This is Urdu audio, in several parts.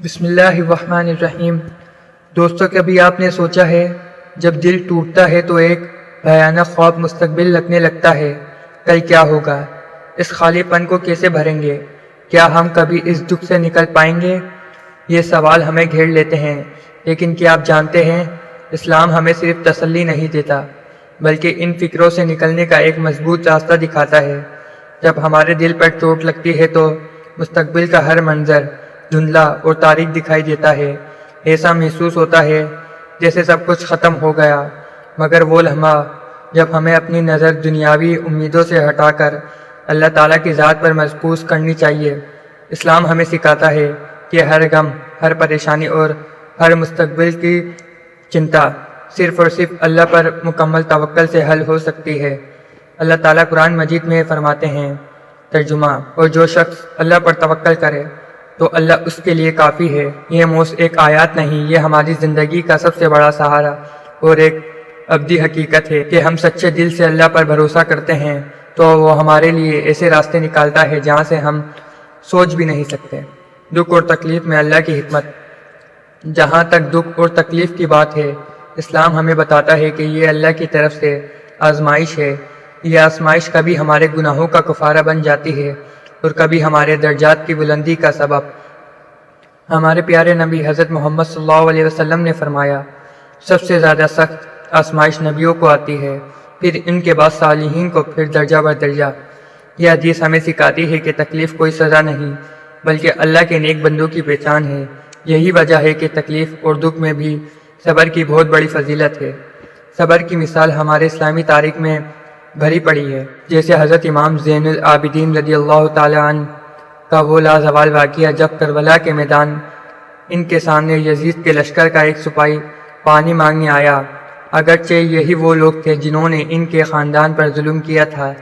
بسم اللہ الرحمن الرحیم۔ دوستو، کبھی آپ نے سوچا ہے جب دل ٹوٹتا ہے تو ایک بھیانک خواب مستقبل لگنے لگتا ہے؟ کل کیا ہوگا؟ اس خالی پن کو کیسے بھریں گے؟ کیا ہم کبھی اس دکھ سے نکل پائیں گے؟ یہ سوال ہمیں گھیر لیتے ہیں، لیکن کیا آپ جانتے ہیں اسلام ہمیں صرف تسلی نہیں دیتا بلکہ ان فکروں سے نکلنے کا ایک مضبوط راستہ دکھاتا ہے۔ جب ہمارے دل پر چوٹ لگتی ہے تو مستقبل کا ہر منظر دھندلا اور تاریک دکھائی دیتا ہے۔ ایسا محسوس ہوتا ہے جیسے سب کچھ ختم ہو گیا، مگر وہ لمحہ جب ہمیں اپنی نظر دنیاوی امیدوں سے ہٹا کر اللہ تعالیٰ کی ذات پر مرکوز کرنی چاہیے۔ اسلام ہمیں سکھاتا ہے کہ ہر غم، ہر پریشانی اور ہر مستقبل کی چنتا صرف اور صرف اللہ پر مکمل توکل سے حل ہو سکتی ہے۔ اللہ تعالیٰ قرآن مجید میں فرماتے ہیں، ترجمہ: اور جو شخص اللہ پر توکل کرے تو اللہ اس کے لیے کافی ہے۔ یہ موس ایک آیات نہیں، یہ ہماری زندگی کا سب سے بڑا سہارا اور ایک ابدی حقیقت ہے کہ ہم سچے دل سے اللہ پر بھروسہ کرتے ہیں تو وہ ہمارے لیے ایسے راستے نکالتا ہے جہاں سے ہم سوچ بھی نہیں سکتے۔ دکھ اور تکلیف میں اللہ کی حکمت۔ جہاں تک دکھ اور تکلیف کی بات ہے، اسلام ہمیں بتاتا ہے کہ یہ اللہ کی طرف سے آزمائش ہے۔ یہ آزمائش کبھی ہمارے گناہوں کا کفارہ بن جاتی ہے اور کبھی ہمارے درجات کی بلندی کا سبب۔ ہمارے پیارے نبی حضرت محمد صلی اللہ علیہ وسلم نے فرمایا، سب سے زیادہ سخت آزمائش نبیوں کو آتی ہے، پھر ان کے بعد صالحین کو، پھر درجہ بر درجہ۔ یہ حدیث ہمیں سکھاتی ہے کہ تکلیف کوئی سزا نہیں بلکہ اللہ کے نیک بندوں کی پہچان ہے۔ یہی وجہ ہے کہ تکلیف اور دکھ میں بھی صبر کی بہت بڑی فضیلت ہے۔ صبر کی مثال ہمارے اسلامی تاریخ میں بھری پڑی ہے، جیسے حضرت امام زین العابدین رضی اللہ تعالی عنہ کا وہ لازوال واقعہ جب کربلا کے میدان ان کے سامنے یزید کے لشکر کا ایک سپاہی پانی مانگنے آیا۔ اگرچہ یہی وہ لوگ تھے جنہوں نے ان کے خاندان پر ظلم کیا تھا،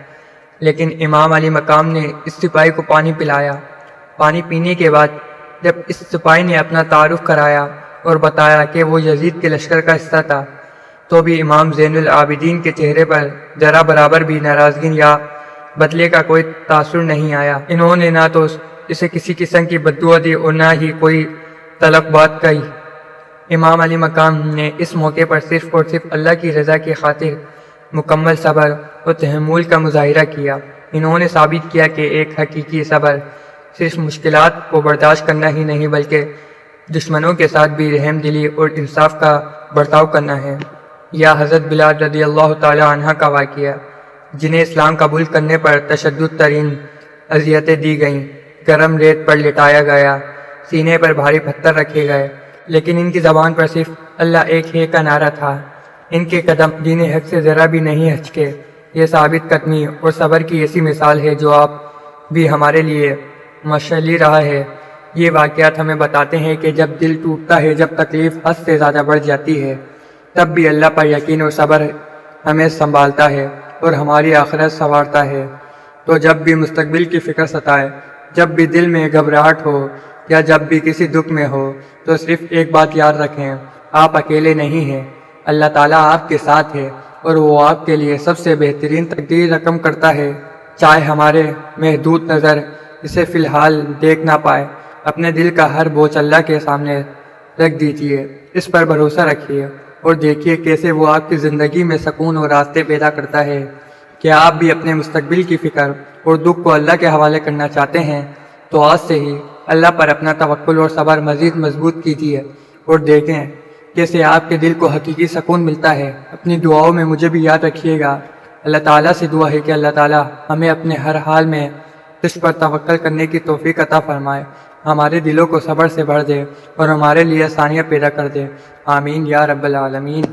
لیکن امام علی مقام نے اس سپاہی کو پانی پلایا۔ پانی پینے کے بعد جب اس سپاہی نے اپنا تعارف کرایا اور بتایا کہ وہ یزید کے لشکر کا حصہ تھا، تو بھی امام زین العابدین کے چہرے پر ذرا برابر بھی ناراضگی یا بدلے کا کوئی تاثر نہیں آیا۔ انہوں نے نہ تو اسے کسی قسم کی بددعا دی اور نہ ہی کوئی تلخ بات کہی۔ امام علی مقام نے اس موقع پر صرف اور صرف اللہ کی رضا کی خاطر مکمل صبر اور تحمل کا مظاہرہ کیا۔ انہوں نے ثابت کیا کہ ایک حقیقی صبر صرف مشکلات کو برداشت کرنا ہی نہیں بلکہ دشمنوں کے ساتھ بھی رحم دلی اور انصاف کا برتاؤ کرنا ہے۔ یا حضرت بلال رضی اللہ تعالی عنہ کا واقعہ، جنہیں اسلام قبول کرنے پر تشدد ترین اذیتیں دی گئیں۔ گرم ریت پر لٹایا گیا، سینے پر بھاری پتھر رکھے گئے، لیکن ان کی زبان پر صرف اللہ ایک ہے کا نعرہ تھا۔ ان کے قدم دین حق سے ذرا بھی نہیں ہچکے۔ یہ ثابت قدمی اور صبر کی ایسی مثال ہے جو آپ بھی ہمارے لیے مشعل رہا ہے۔ یہ واقعات ہمیں بتاتے ہیں کہ جب دل ٹوٹتا ہے، جب تکلیف حد سے زیادہ بڑھ جاتی ہے، تب بھی اللہ پر یقین اور صبر ہمیں سنبھالتا ہے اور ہماری آخرت سنوارتا ہے۔ تو جب بھی مستقبل کی فکر ستائے، جب بھی دل میں گھبراہٹ ہو یا جب بھی کسی دکھ میں ہو، تو صرف ایک بات یاد رکھیں، آپ اکیلے نہیں ہیں۔ اللہ تعالیٰ آپ کے ساتھ ہے اور وہ آپ کے لیے سب سے بہترین تقدیر رقم کرتا ہے۔ چاہے ہمارے محدود نظر اسے فی الحال دیکھ نہ پائے، اپنے دل کا ہر بوجھ اللہ کے سامنے رکھ دیجیے، اس پر بھروسہ رکھیے اور دیکھیے کیسے وہ آپ کی زندگی میں سکون اور راستے پیدا کرتا ہے۔ کیا آپ بھی اپنے مستقبل کی فکر اور دکھ کو اللہ کے حوالے کرنا چاہتے ہیں؟ تو آج سے ہی اللہ پر اپنا توکل اور صبر مزید مضبوط کیجیے اور دیکھیں کیسے آپ کے دل کو حقیقی سکون ملتا ہے۔ اپنی دعاؤں میں مجھے بھی یاد رکھیے گا۔ اللہ تعالیٰ سے دعا ہے کہ اللہ تعالیٰ ہمیں اپنے ہر حال میں اس پر توکل کرنے کی توفیق عطا فرمائے، ہمارے دلوں کو صبر سے بھر دے اور ہمارے لیے آسانیاں پیدا کر دے۔ آمین یا رب العالمین۔